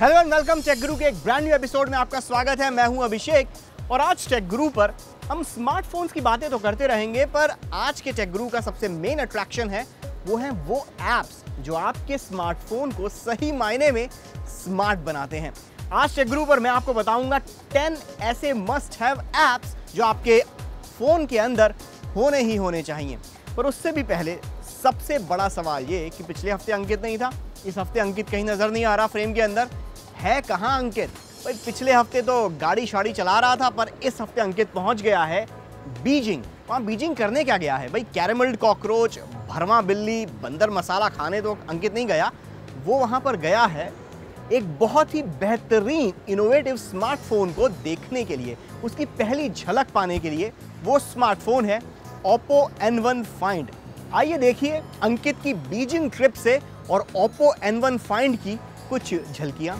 Hello and welcome take गुरु के एक brand new episode में आपका स्वागत है। मैं हूं अभिषेक और आज टेक गुरु पर हम स्मार्टफोन्स की बातें तो करते रहेंगे, पर आज के टेक गुरु का सबसे मेन अट्रैक्शन है वो एप्स जो आपके स्मार्टफोन को सही मायने में स्मार्ट बनाते हैं। आज टेक गुरु पर मैं आपको बताऊंगा 10 ऐसे मस्ट हैव एप्स जो आपके फोन के अंदर होने ही होने चाहिए। पर उससे भी पहले सबसे बड़ा सवाल ये कि पिछले हफ्ते अंकित नहीं था, इस हफ्ते अंकित कहीं नजर नहीं आ रहा फ्रेम के अंदर। है कहाँ अंकित? भाई पिछले हफ्ते तो गाड़ी शाड़ी चला रहा था, पर इस हफ्ते अंकित पहुंच गया है बीजिंग। वहाँ बीजिंग करने क्या गया है भाई? कैरेमल्ड कॉकरोच, भरमा बिल्ली, बंदर मसाला खाने तो अंकित नहीं गया। वो वहाँ पर गया है एक बहुत ही बेहतरीन इनोवेटिव स्मार्टफोन को देखने के लिए, उसकी पहली झलक पाने के लिए। वो स्मार्टफोन है Oppo N1 Find। आइए देखिए अंकित की बीजिंग ट्रिप से और Oppo N1 Find की कुछ झलकियां।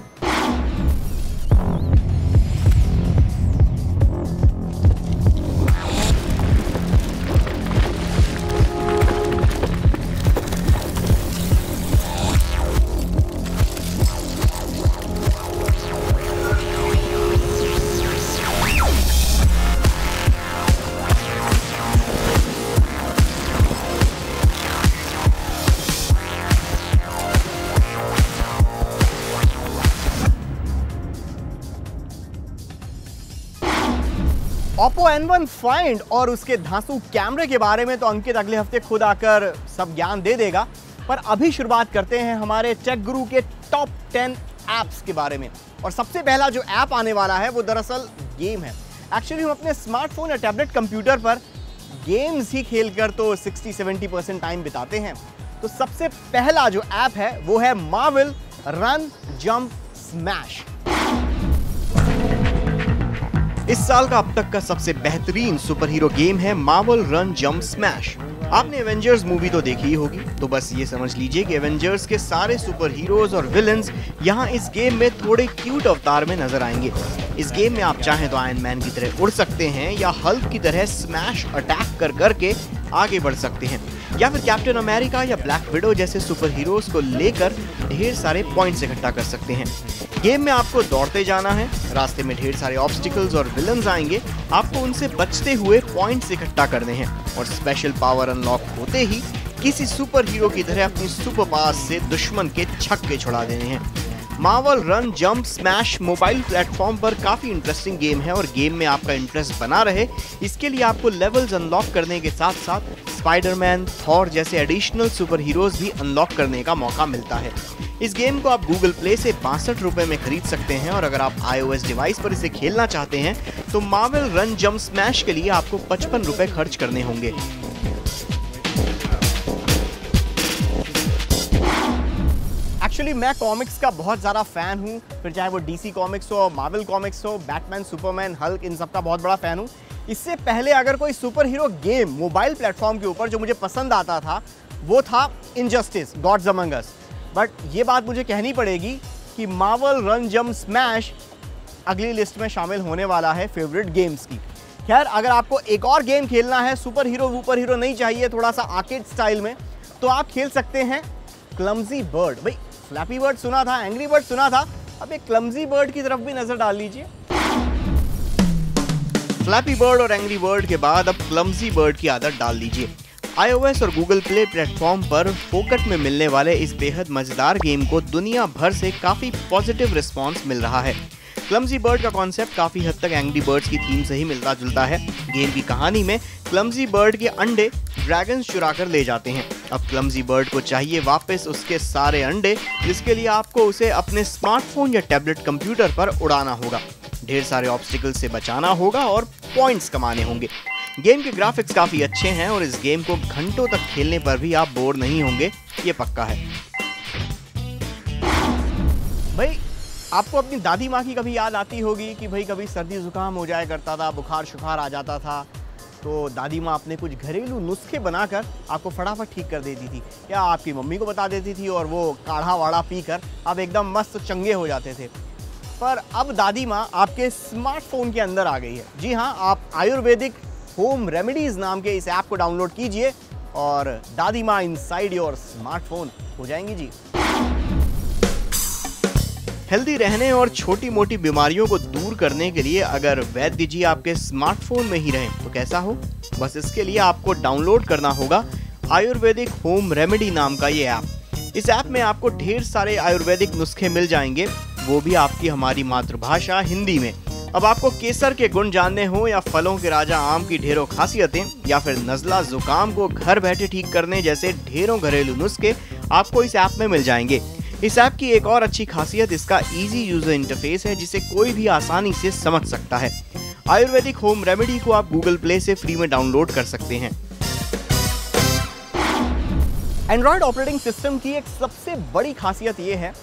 Oppo N1 Find और उसके धांसू कैमरे के बारे में तो अंकित अगले हफ्ते खुद आकर सब ज्ञान दे देगा, पर अभी शुरुआत करते हैं हमारे टेक गुरु के टॉप 10 एप्स के बारे में। और सबसे पहला जो ऐप आने वाला है वो दरअसल गेम है। एक्चुअली हम अपने स्मार्टफोन या टैबलेट कंप्यूटर पर गेम्स ही खेलकर तो 60-70% टाइम बिताते हैं। तो सबसे पहला जो ऐप है वो है Marvel रन जंप स्मैश। इस साल का अब तक का सबसे बेहतरीन सुपर हीरो गेम है मार्वल रन जंप स्मैश। आपने एवेंजर्स मूवी तो देखी ही होगी, तो बस ये समझ लीजिए कि एवेंजर्स के सारे सुपर हीरोज और विलेंस यहाँ इस गेम में थोड़े क्यूट अवतार में नजर आएंगे। इस गेम में आप चाहें तो आयरन मैन की तरह उड़ सकते हैं या हल्क की तरह स्मैश अटैक कर करके आगे बढ़ सकते हैं, या फिर कैप्टन अमेरिका या ब्लैक विडो जैसे सुपर हीरोज को लेकर ढेर सारे पॉइंट्स इकट्ठा कर सकते हैं। गेम में आपको दौड़ते जाना है, रास्ते में ढेर सारे ऑब्स्टिकल्स और विलन्स आएंगे, आपको उनसे बचते हुए पॉइंट्स इकट्ठा करने हैं और स्पेशल पावर अनलॉक होते ही किसी सुपर हीरो की तरह अपनी सुपर पास से दुश्मन के छक्के छुड़ा देने हैं। Marvel run jump smash mobile platform पर काफी इंटरेस्टिंग गेम है और गेम में आपका इंटरेस्ट बना रहे इसके लिए आपको लेवल्स अनलॉक करने के साथ साथ स्पाइडरमैन, थॉर जैसे एडिशनल सुपर हीरोज भी अनलॉक करने का मौका मिलता है। इस गेम को आप गूगल प्ले से 62 रुपए में खरीद सकते हैं और अगर आप iOS डिवाइस पर इसे खेलना चाहते हैं तो मार्वल रन जंप स्मैश के लिए आपको 55 रुपए खर्च करने होंगे। एक्चुअली मैं कॉमिक्स का बहुत ज़्यादा फ़ैन हूँ, फिर चाहे वो DC कॉमिक्स हो, मार्वल कॉमिक्स हो, बैटमैन, सुपरमैन, हल्क, इन सब का बहुत बड़ा फ़ैन हूँ। इससे पहले अगर कोई super hero game mobile platform के ऊपर जो मुझे पसंद आता था वो था injustice gods among us. But ये बात मुझे कहनी पड़ेगी कि मार्वल रन जंप स्मैश अगली लिस्ट में शामिल होने वाला है फेवरेट गेम्स की। खैर, अगर आपको एक और गेम खेलना है, सुपर हीरो नहीं चाहिए, थोड़ा सा आर्केड स्टाइल में, तो आप खेल सकते हैं क्लमजी बर्ड। भाई फ्लैपी बर्ड सुना था, एंग्री बर्ड सुना था, अब एक क्लमजी बर्ड की तरफ भी नजर डाल लीजिए। फ्लैपी बर्ड और एंग्री बर्ड के बाद अब क्लमजी बर्ड की आदत डाल लीजिए। iOS और गूगल प्ले प्लेटफॉर्म पर फोकट में मिलने वाले इस बेहद मजेदार गेम को दुनिया भर से काफी पॉजिटिव रिस्पांस मिल रहा है। क्लमजी बर्ड का कॉन्सेप्ट काफी हद तक एंग्री बर्ड्स की थीम से ही मिलता जुलता है। गेम की कहानी में क्लमजी बर्ड के अंडे ड्रैगन्स चुरा कर ले जाते हैं। अब क्लमजी बर्ड को चाहिए वापस उसके सारे अंडे, जिसके लिए आपको उसे अपने स्मार्टफोन या टैबलेट कंप्यूटर पर उड़ाना होगा, ढेर सारे ऑब्स्टिकल से बचाना होगा और पॉइंट्स कमाने होंगे। गेम के ग्राफिक्स काफी अच्छे हैं और इस गेम को घंटों तक खेलने पर भी आप बोर नहीं होंगे, ये पक्का है। भाई आपको अपनी दादी माँ की कभी याद आती होगी कि भाई कभी सर्दी जुकाम हो जाया करता था, बुखार शुखार आ जाता था, तो दादी माँ अपने कुछ घरेलू नुस्खे बनाकर आपको फटाफट ठीक कर देती थी, या आपकी मम्मी को बता देती थी और वो काढ़ा वाढ़ा पीकर आप एकदम मस्त चंगे हो जाते थे। पर अब दादी माँ आपके स्मार्टफोन के अंदर आ गई है। जी हाँ, आप आयुर्वेदिक होम रेमेडीज नाम के इस ऐप को डाउनलोड कीजिए और दादी माँ इनसाइड योर स्मार्टफोन हो जाएंगी जी। हेल्दी रहने और छोटी मोटी बीमारियों को दूर करने के लिए अगर वैद्य जी आपके स्मार्टफोन में ही रहें तो कैसा हो? बस इसके लिए आपको डाउनलोड करना होगा आयुर्वेदिक होम रेमेडी नाम का ये ऐप। इस ऐप में आपको ढेर सारे आयुर्वेदिक नुस्खे मिल जाएंगे, वो भी आपकी हमारी मातृभाषा हिंदी में। अब आपको केसर के गुण जानने हो या फलों के राजा आम की ढेरों खासियतें या फिर नज़ला जुकाम को घर बैठे ठीक करने जैसे ढेरों घरेलू नुस्खे आपको इस ऐप में मिल जाएंगे। इस ऐप की एक और अच्छी खासियत इसका इजी यूजर इंटरफेस है, जिसे कोई भी आसानी से समझ सकता है। आयुर्वेदिक होम रेमेडी को आप गूगल प्ले से फ्री में डाउनलोड कर सकते हैं। एंड्रॉयड ऑपरेटिंग सिस्टम की एक सबसे बड़ी खासियत ये है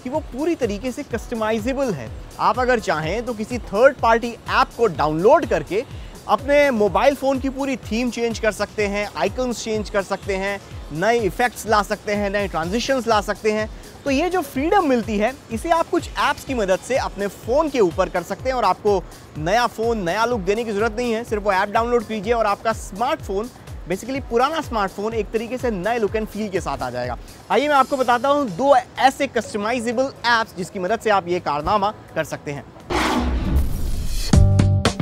कि वो पूरी तरीके से कस्टमाइजेबल है। आप अगर चाहें तो किसी थर्ड पार्टी ऐप को डाउनलोड करके अपने मोबाइल फ़ोन की पूरी थीम चेंज कर सकते हैं, आइकन्स चेंज कर सकते हैं, नए इफेक्ट्स ला सकते हैं, नए ट्रांजिशंस ला सकते हैं। तो ये जो फ्रीडम मिलती है, इसे आप कुछ ऐप्स की मदद से अपने फ़ोन के ऊपर कर सकते हैं और आपको नया फ़ोन, नया लुक देने की ज़रूरत नहीं है। सिर्फ वो ऐप डाउनलोड कीजिए और आपका स्मार्टफोन, बेसिकली पुराना स्मार्टफोन, एक तरीके से नए लुक एंड फील के साथ आ जाएगा। आइए मैं आपको बताता हूँ 2 ऐसे कस्टमाइजेबल ऐप्स जिसकी मदद से आप ये कारनामा कर सकते हैं।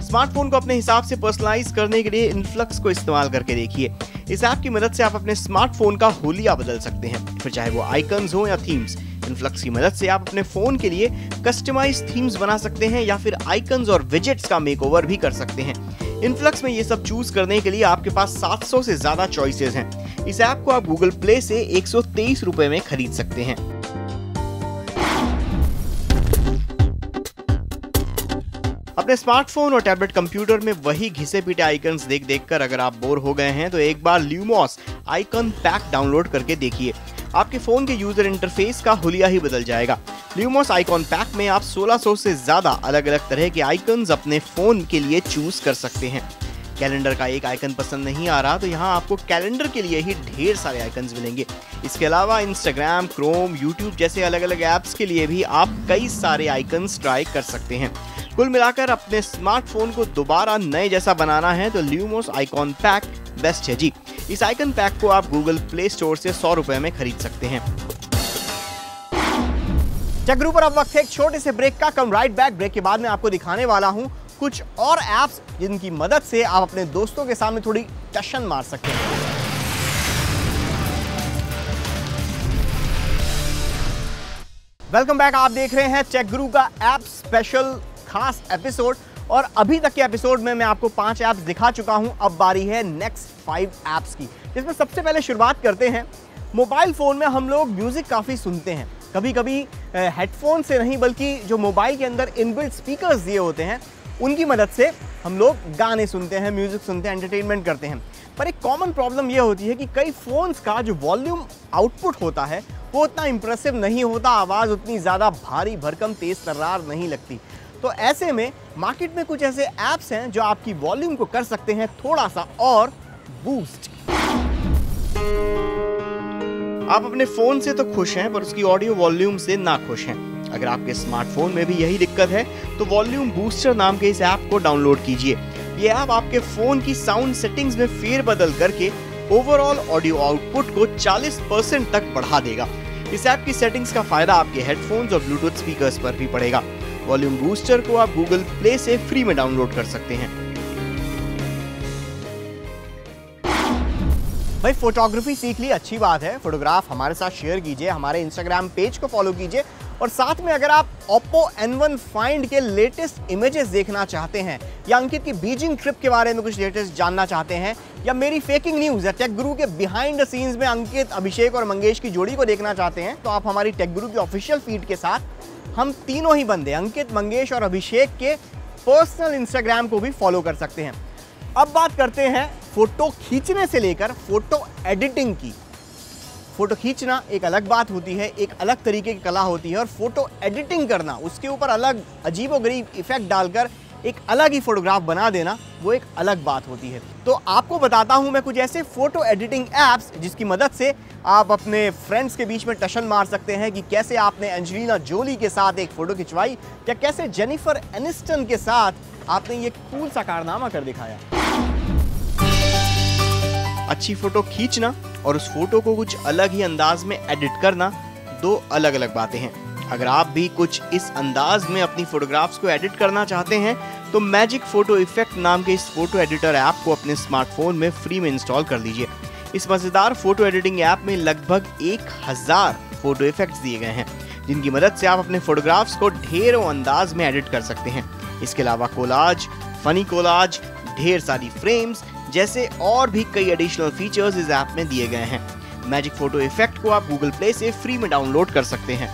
स्मार्टफोन को अपने हिसाब से पर्सनलाइज करने के लिए इनफ्लक्स को इस्तेमाल करके देखिए। इस ऐप की मदद से आप अपने स्मार्टफोन का हुलिया बदल सकते हैं, फिर चाहे वो आइकन्स हो या थीम्स। इनफ्लक्स की मदद से आप अपने फोन के लिए कस्टमाइज थीम्स बना सकते हैं या फिर आइकन्स और विजेट्स का मेकओवर भी कर सकते हैं। इनफ्लक्स में ये सब चूज करने के लिए आपके पास 700 से ज्यादा चॉइसेस हैं। इस ऐप को आप गूगल प्ले से 123 रुपए में खरीद सकते हैं। अपने स्मार्टफोन और टैबलेट कंप्यूटर में वही घिसे पीटे आइकन्स देख देखकर अगर आप बोर हो गए हैं तो एक बार ल्यूमॉस आइकन पैक डाउनलोड करके देखिए। आपके फोन के यूजर इंटरफेस का हुलिया ही बदल जाएगा। ल्यूमॉस आइकॉन पैक में आप 1600 से ज्यादा अलग अलग तरह के आइकन्स अपने फोन के लिए चूज कर सकते हैं। कैलेंडर का एक आइकन पसंद नहीं आ रहा तो यहाँ आपको कैलेंडर के लिए ही ढेर सारे आइकन्स मिलेंगे। इसके अलावा इंस्टाग्राम, क्रोम, यूट्यूब जैसे अलग अलग ऐप्स के लिए भी आप कई सारे आइकन्स ट्राई कर सकते हैं। कुल मिलाकर अपने स्मार्टफोन को दोबारा नए जैसा बनाना है तो ल्यूमॉस आइकॉन पैक बेस्ट है जी। इस आइकन पैक को आप गूगल प्ले स्टोर से 100 रुपए में खरीद सकते हैं। टेक गुरु पर अब वक्त है एक छोटे से ब्रेक का। कम राइट बैक। ब्रेक के बाद मैं आपको दिखाने वाला हूं कुछ और ऐप्स जिनकी मदद से आप अपने दोस्तों के सामने थोड़ी टशन मार सकते हैं। Welcome back. आप देख रहे हैं टेक गुरु का ऐप स्पेशल खास एपिसोड और अभी तक के एपिसोड में मैं आपको 5 ऐप्स दिखा चुका हूं। अब बारी है नेक्स्ट 5 ऐप्स की, जिसमें सबसे पहले शुरुआत करते हैं। मोबाइल फ़ोन में हम लोग म्यूज़िक काफ़ी सुनते हैं, कभी कभी हेडफोन से नहीं बल्कि जो मोबाइल के अंदर इनबिल्ट स्पीकर्स दिए होते हैं उनकी मदद से हम लोग गाने सुनते हैं, म्यूज़िक सुनते हैं, एंटरटेनमेंट करते हैं। पर एक कॉमन प्रॉब्लम ये होती है कि कई फ़ोन्स का जो वॉल्यूम आउटपुट होता है वो उतना इंप्रेसिव नहीं होता, आवाज़ उतनी ज़्यादा भारी भरकम तेज़ तर्रार नहीं लगती। तो ऐसे में मार्केट में कुछ ऐसे ऐप्स हैं जो आपकी वॉल्यूम को कर सकते हैं थोड़ा सा और बूस्ट। आप अपने फोन से तो खुश हैं पर उसकी ऑडियो वॉल्यूम से ना खुश हैं। अगर आपके स्मार्टफोन में भी यही दिक्कत है तो वॉल्यूम बूस्टर नाम के इस ऐप को डाउनलोड कीजिए। ये ऐप आपके फोन की साउंड सेटिंग्स में फेरबदल करके ओवरऑल ऑडियो आउटपुट को 40% तक बढ़ा देगा। इस ऐप की सेटिंग्स का फायदा आपके हेडफोन्स और ब्लूटूथ स्पीकर्स पर भी पड़ेगा। वॉल्यूम बूस्टर को आप गूगल प्ले से फ्री में डाउनलोड कर सकते हैं। भाई फोटोग्राफी सीख ली, अच्छी बात है। फोटोग्राफ हमारे साथ शेयर कीजिए, हमारे इंस्टाग्राम पेज को फॉलो कीजिए और साथ में अगर आप Oppo N1 Find के लेटेस्ट इमेजेस देखना चाहते हैं या अंकित की बीजिंग ट्रिप के बारे में कुछ लेटेस्ट जानना चाहते हैं या मेरी फेकिंग न्यूज़ या टेक गुरु के बिहाइंड द सीन्स में अंकित, अभिषेक और मंगेश की जोड़ी को देखना चाहते हैं तो आप हमारी टेक गुरु की ऑफिशियल फीड के साथ हम तीनों ही बंदे अंकित, मंगेश और अभिषेक के पर्सनल इंस्टाग्राम को भी फॉलो कर सकते हैं। अब बात करते हैं फोटो खींचने से लेकर फोटो एडिटिंग की। फोटो खींचना एक अलग बात होती है, एक अलग तरीके की कला होती है और फोटो एडिटिंग करना, उसके ऊपर अलग अजीबोगरीब इफेक्ट डालकर एक अलग ही फोटोग्राफ बना देना, वो एक अलग बात होती है। तो आपको बताता हूं मैं कुछ ऐसे फोटो एडिटिंग ऐप्स जिसकी मदद से आप अपने फ्रेंड्स के बीच में टशन मार सकते हैं कि कैसे आपने एंजेलिना जोली के साथ एक फोटो खिंचवाई या कैसे जेनिफर एनिस्टन के साथ आपने ये कूल सा कारनामा कर दिखाया। अच्छी फोटो खींचना और उस फोटो को कुछ अलग ही अंदाज में एडिट करना दो अलग अलग बातें हैं। अगर आप भी कुछ इस अंदाज में अपनी फोटोग्राफ्स को एडिट करना चाहते हैं तो मैजिक फोटो इफेक्ट नाम के इस फोटो एडिटर ऐप को अपने स्मार्टफोन में फ्री में इंस्टॉल कर लीजिए। इस मजेदार फोटो एडिटिंग ऐप में लगभग 1000 फोटो इफेक्ट्स दिए गए हैं, जिनकी मदद से आप अपने फोटोग्राफ्स को ढेरों अंदाज में एडिट कर सकते हैं। इसके अलावा कोलाज, फनी कोलाज, ढेर सारी फ्रेम्स जैसे और भी कई एडिशनल फीचर्स इस ऐप में दिए गए हैं। मैजिक फोटो इफेक्ट को आप गूगल प्ले से फ्री में डाउनलोड कर सकते हैं।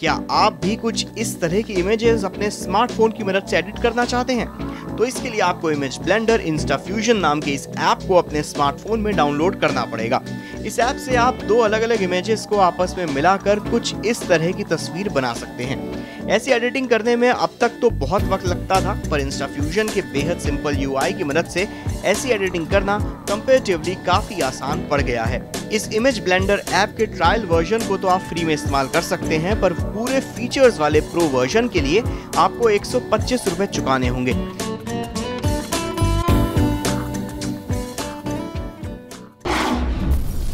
क्या आप भी कुछ इस तरह की इमेजेस अपने स्मार्टफोन की मदद से एडिट करना चाहते हैं? तो इसके लिए आपको इमेज ब्लेंडर इंस्टाफ्यूजन नाम के इस ऐप को अपने स्मार्टफोन में डाउनलोड करना पड़ेगा। इस ऐप से आप दो अलग अलग इमेजेस को आपस में मिलाकर कुछ इस तरह की तस्वीर बना सकते हैं। ऐसी एडिटिंग करने में अब तक तो बहुत वक्त लगता था, पर इंस्टाफ्यूजन के बेहद सिंपल यूआई की मदद से ऐसी एडिटिंग करना कंपैरेटिवली काफी आसान पड़ गया है। इस इमेज ब्लेंडर ऐप के ट्रायल वर्जन को तो आप फ्री में इस्तेमाल कर सकते हैं, पर पूरे फीचर्स वाले प्रो वर्जन के लिए आपको 125 रुपए चुकाने होंगे।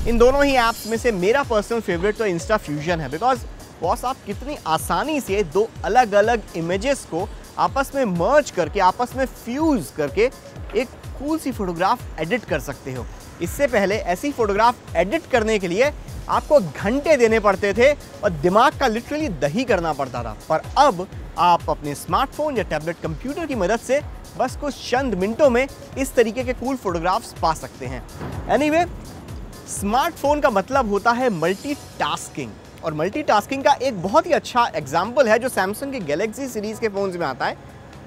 इन दोनों ही ऐप्स में से मेरा पर्सनल फेवरेट तो इंस्टाफ्यूजन है, बिकॉज बॉस आप कितनी आसानी से दो अलग अलग इमेजेस को आपस में मर्ज करके, आपस में फ्यूज करके एक कूल सी फोटोग्राफ एडिट कर सकते हो। इससे पहले ऐसी फोटोग्राफ एडिट करने के लिए आपको घंटे देने पड़ते थे और दिमाग का लिटरली दही करना पड़ता था, पर अब आप अपने स्मार्टफोन या टैबलेट कंप्यूटर की मदद से बस कुछ चंद मिनटों में इस तरीके के कूल फोटोग्राफ्स पा सकते हैं। एनीवे, स्मार्टफोन का मतलब होता है मल्टीटास्किंग, और मल्टीटास्किंग का एक बहुत ही अच्छा एग्जाम्पल है जो सैमसंग के गैलेक्सी सीरीज के फोन्स में आता है,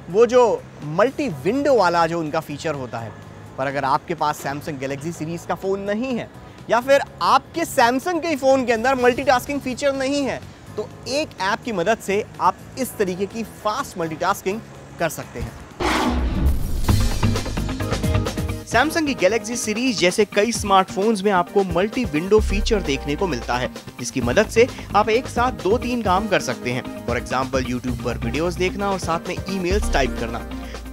वो जो मल्टी विंडो वाला जो उनका फीचर होता है। पर अगर आपके पास सैमसंग गैलेक्सी सीरीज का फ़ोन नहीं है, या फिर आपके सैमसंग के फ़ोन के अंदर मल्टीटास्किंग फीचर नहीं है, तो एक ऐप की मदद से आप इस तरीके की फास्ट मल्टीटास्किंग कर सकते हैं। सैमसंग की गैलेक्सी सीरीज जैसे कई स्मार्टफोन्स में आपको मल्टी विंडो फीचर देखने को मिलता है, जिसकी मदद से आप एक साथ 2-3 काम कर सकते हैं। फॉर एग्जांपल यूट्यूब पर वीडियोस देखना और साथ में ईमेल्स टाइप करना।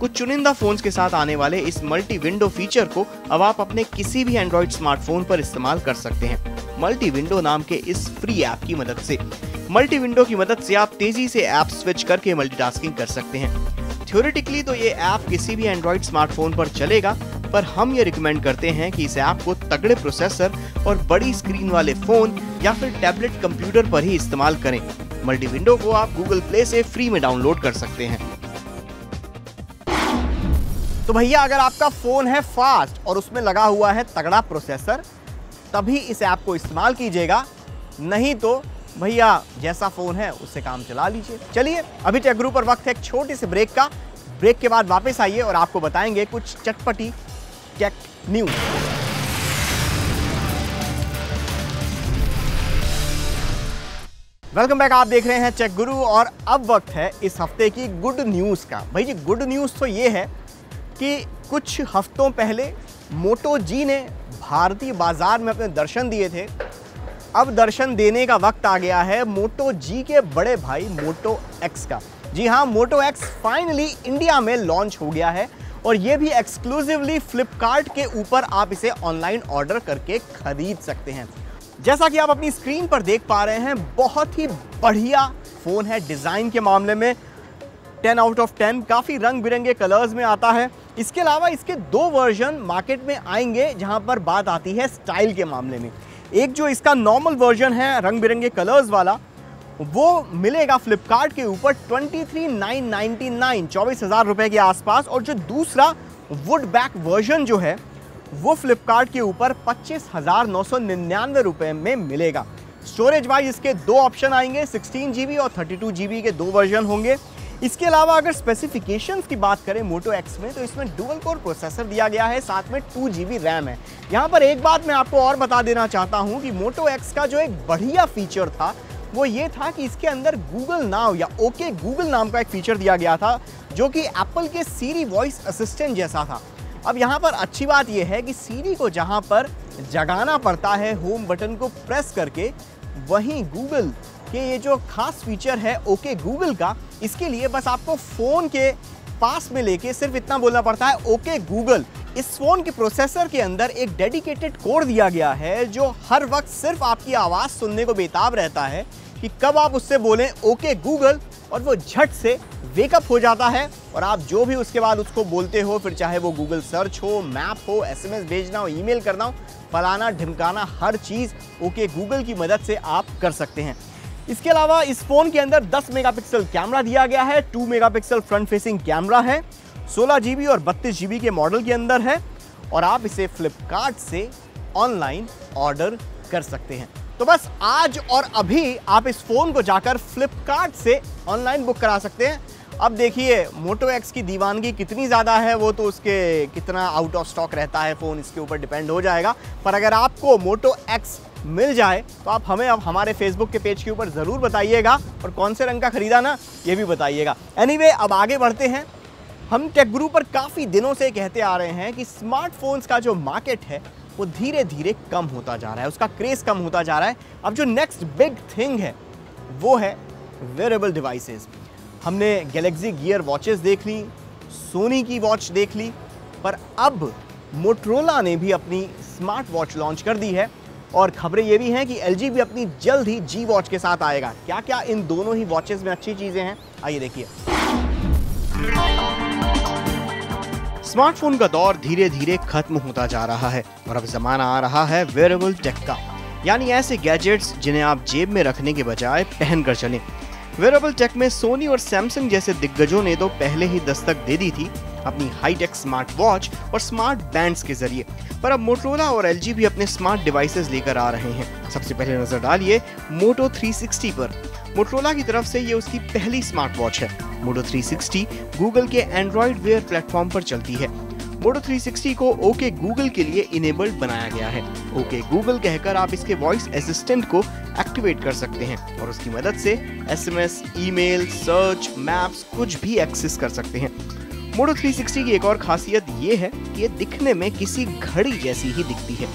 कुछ चुनिंदा फोन्स के साथ आने वाले इस मल्टी विंडो फीचर को अब आप अपने किसी भी एंड्रॉइड स्मार्टफोन पर इस्तेमाल कर सकते हैं, मल्टी विंडो नाम के इस फ्री ऐप की मदद से। मल्टी विंडो की मदद से आप तेजी से ऐप स्विच करके मल्टीटास्किंग कर सकते हैं। थ्योरेटिकली तो ये ऐप किसी भी एंड्रॉइड स्मार्टफोन पर चलेगा, पर हम ये रिकमेंड करते हैं कि इस ऐप को तगड़े प्रोसेसर और बड़ी स्क्रीन वाले फोन या फिर टैबलेट कंप्यूटर पर ही इस्तेमाल करें। मल्टी विंडो को आप गूगल प्ले से फ्री में डाउनलोड कर सकते हैं। तो भैया, अगर आपका फोन है फास्ट और उसमें लगा हुआ है तगड़ा प्रोसेसर, तभी इस ऐप को इस्तेमाल कीजिएगा, नहीं तो भैया जैसा फोन है उससे काम चला लीजिए। चलिए, अभी टेक गुरु पर वक्त है एक छोटे से ब्रेक का। ब्रेक के बाद वापस आइए और आपको बताएंगे कुछ चटपटी टेक न्यूज। वेलकम बैक, आप देख रहे हैं टेक गुरु और अब वक्त है इस हफ्ते की गुड न्यूज का। भाई जी, गुड न्यूज तो ये है कि कुछ हफ्तों पहले मोटो जी ने भारतीय बाजार में अपने दर्शन दिए थे। अब दर्शन देने का वक्त आ गया है मोटो जी के बड़े भाई मोटो एक्स का। जी हाँ, मोटो एक्स फाइनली इंडिया में लॉन्च हो गया है और ये भी एक्सक्लूसिवली फ्लिपकार्ट के ऊपर आप इसे ऑनलाइन ऑर्डर करके खरीद सकते हैं। जैसा कि आप अपनी स्क्रीन पर देख पा रहे हैं, बहुत ही बढ़िया फ़ोन है। डिज़ाइन के मामले में 10 आउट ऑफ 10, काफ़ी रंग बिरंगे कलर्स में आता है। इसके अलावा इसके 2 वर्जन मार्केट में आएंगे, जहां पर बात आती है स्टाइल के मामले में। एक जो इसका नॉर्मल वर्जन है रंग बिरंगे कलर्स वाला, वो मिलेगा फ्लिपकार्ट के ऊपर 23,999 24,000 रुपए के आसपास, और जो दूसरा वुड बैक वर्जन जो है वो फ्लिपकार्ट के ऊपर 25,999 रुपए में मिलेगा। स्टोरेज वाइज इसके 2 ऑप्शन आएंगे, 16 GB और 32 GB के 2 वर्जन होंगे। इसके अलावा अगर स्पेसिफिकेशंस की बात करें मोटो एक्स में, तो इसमें डुअल कोर प्रोसेसर दिया गया है, साथ में 2 GB रैम है। यहाँ पर एक बात मैं आपको और बता देना चाहता हूँ कि मोटो एक्स का जो एक बढ़िया फीचर था वो ये था कि इसके अंदर गूगल नाउ या ओके गूगल नाम का एक फीचर दिया गया था, जो कि एप्पल के सीरी वॉइस असिस्टेंट जैसा था। अब यहाँ पर अच्छी बात यह है कि सीरी को जहाँ पर जगाना पड़ता है होम बटन को प्रेस करके, वहीं गूगल के ये जो खास फीचर है ओके गूगल का, इसके लिए बस आपको फ़ोन के पास में लेके सिर्फ इतना बोलना पड़ता है ओके गूगल, इस फोन के प्रोसेसर के अंदर एक डेडिकेटेड कोर दिया गया है जो हर वक्त सिर्फ आपकी आवाज सुनने को बेताब रहता है कि कब आप उससे बोलें ओके गूगल, और वो झट से वेकअप हो जाता है और आप जो भी उसके बाद उसको बोलते हो, फिर चाहे वो गूगल सर्च हो, मैप हो, एसएमएस भेजना हो, ईमेल करना हो, फलाना ढिमकाना, हर चीज ओके गूगल की मदद से आप कर सकते हैं। इसके अलावा इस फोन के अंदर 10 मेगापिक्सल कैमरा दिया गया है, 2 मेगापिक्सल फ्रंट फेसिंग कैमरा है, 16 GB और 32 GB के मॉडल के अंदर है और आप इसे फ्लिपकार्ट से ऑनलाइन ऑर्डर कर सकते हैं। तो बस आज और अभी आप इस फोन को जाकर फ्लिपकार्ट से ऑनलाइन बुक करा सकते हैं। अब देखिए मोटो एक्स की दीवानगी कितनी ज़्यादा है, वो तो उसके कितना आउट ऑफ स्टॉक रहता है फ़ोन, इसके ऊपर डिपेंड हो जाएगा। पर अगर आपको मोटो एक्स मिल जाए तो आप हमें अब हमारे फेसबुक के पेज के ऊपर ज़रूर बताइएगा और कौन से रंग का खरीदा ना, ये भी बताइएगा। एनीवे, अब आगे बढ़ते हैं। हम टेक गुरु पर काफ़ी दिनों से कहते आ रहे हैं कि स्मार्टफोन्स का जो मार्केट है वो धीरे धीरे कम होता जा रहा है, उसका क्रेज़ कम होता जा रहा है। अब जो नेक्स्ट बिग थिंग है वो है वेयरेबल डिवाइसेस। हमने गैलेक्सी गियर वॉचेस देख ली, सोनी की वॉच देख ली, पर अब मोटरोला ने भी अपनी स्मार्ट वॉच लॉन्च कर दी है और खबरें ये भी हैं कि LG भी अपनी जल्द ही G वॉच के साथ आएगा। क्या क्या इन दोनों ही वॉचेस में अच्छी चीज़ें हैं, आइए देखिए। स्मार्टफोन का दौर धीरे धीरे खत्म होता जा रहा है और अब ज़माना आ रहा है वेयरेबल टेक का, यानी ऐसे गैजेट्स जिन्हें आप जेब में रखने के बजाय पहन कर चलें। वेयरेबल टेक में सोनी और सैमसंग जैसे दिग्गजों ने तो पहले ही दस्तक दे दी थी अपनी हाईटेक स्मार्ट वॉच और स्मार्ट बैंड्स के जरिए, पर अब मोटरोला और LG भी अपने स्मार्ट डिवाइसेस लेकर आ रहे हैं। सबसे पहले नजर डालिए मोटो 360 पर। मोटरोला की तरफ से ये उसकी पहली स्मार्ट वॉच है। मोटो 360 गूगल के एंड्रॉइड वेयर प्लेटफॉर्म पर चलती है। मोटो 360 को ओके गूगल के लिए इनेबल्ड बनाया गया है। ओके गूगल कहकर आप इसके वॉइस असिस्टेंट को एक्टिवेट कर सकते हैं और उसकी मदद से SMS, ईमेल, सर्च, मैप्स कुछ भी एक्सेस कर सकते हैं। मोटो 360 की एक और खासियत ये है कि ये दिखने में किसी घड़ी जैसी ही दिखती है।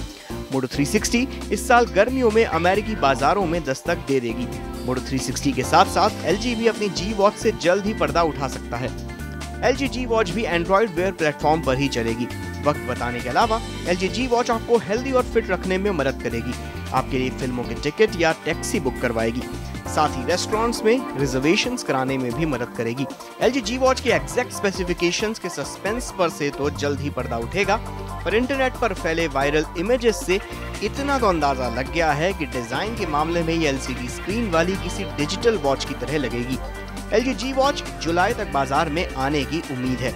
मोटो 360 इस साल गर्मियों में अमेरिकी बाजारों में दस्तक दे देगी। मोटो 360 के साथ साथ LG भी अपनी G वॉच से जल्द ही पर्दा उठा सकता है। LG G वॉच भी एंड्रॉइड वेयर प्लेटफॉर्म पर ही चलेगी। वक्त बताने के अलावा LG G वॉच आपको हेल्दी और फिट रखने में मदद करेगी, आपके लिए फिल्मों के टिकट या टैक्सी बुक करवाएगी, साथ ही रेस्टोरेंट्स में रिजर्वेशंस कराने में भी मदद करेगी। LG G वॉच के एग्जैक्ट स्पेसिफिकेशंस के सस्पेंस पर से तो जल्द ही पर्दा उठेगा, पर इंटरनेट पर फैले वायरल इमेजेस से इतना तो अंदाजा लग गया है कि डिजाइन के मामले में ये LCD स्क्रीन वाली किसी डिजिटल वॉच की तरह लगेगी। LG G वॉच जुलाई तक बाजार में आने की उम्मीद है।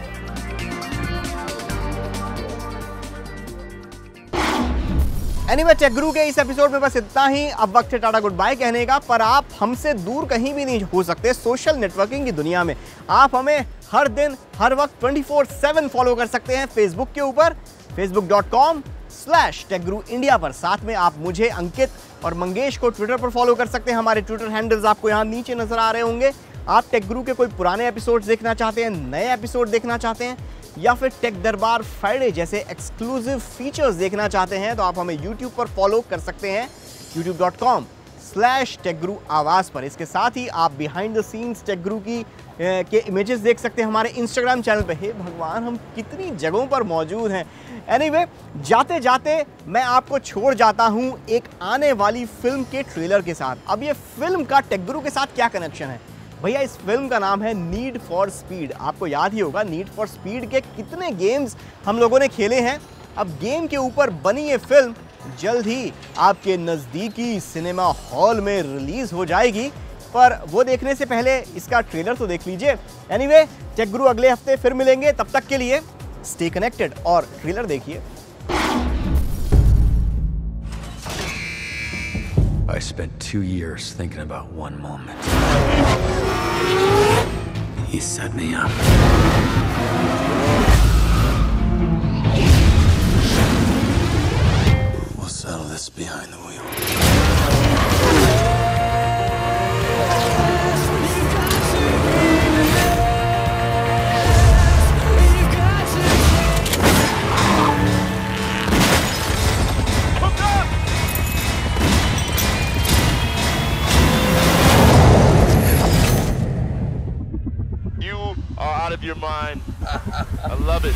एनीवे, टेक गुरु के इस एपिसोड में बस इतना ही। अब वक्त है टाटा गुड बाय कहने का, पर आप हमसे दूर कहीं भी नहीं हो सकते। सोशल नेटवर्किंग की दुनिया में आप हमें हर दिन हर वक्त 24/7 फॉलो कर सकते हैं फेसबुक के ऊपर, facebook.com/techguruindia पर। साथ में आप मुझे, अंकित और मंगेश को ट्विटर पर फॉलो कर सकते हैं। हमारे ट्विटर हैंडल्स आपको यहाँ नीचे नजर आ रहे होंगे। आप टेक गुरु के कोई पुराने एपिसोड्स देखना चाहते हैं, नए एपिसोड देखना चाहते हैं, या फिर टेक दरबार फ्राइडे जैसे एक्सक्लूसिव फीचर्स देखना चाहते हैं, तो आप हमें YouTube पर फॉलो कर सकते हैं, youtube.com/techguru आवाज पर। इसके साथ ही आप बिहाइंड द सीन्स टेक गुरु की के इमेजेस देख सकते हैं हमारे इंस्टाग्राम चैनल पे। हे भगवान, हम कितनी जगहों पर मौजूद हैं। एनीवे, जाते जाते मैं आपको छोड़ जाता हूं एक आने वाली फिल्म के ट्रेलर के साथ। अब ये फिल्म का टेक गुरु के साथ क्या कनेक्शन है भैया? इस फिल्म का नाम है नीड फॉर स्पीड। आपको याद ही होगा नीड फॉर स्पीड के कितने गेम्स हम लोगों ने खेले हैं। अब गेम के ऊपर बनी ये फिल्म जल्द ही आपके नज़दीकी सिनेमा हॉल में रिलीज हो जाएगी, पर वो देखने से पहले इसका ट्रेलर तो देख लीजिए। एनीवे, टेक गुरु अगले हफ्ते फिर मिलेंगे। तब तक के लिए स्टे कनेक्टेड और ट्रेलर देखिए। I spent 2 years thinking about one moment. He set me up. We'll settle this behind the wheel. Out of your mind. I love it.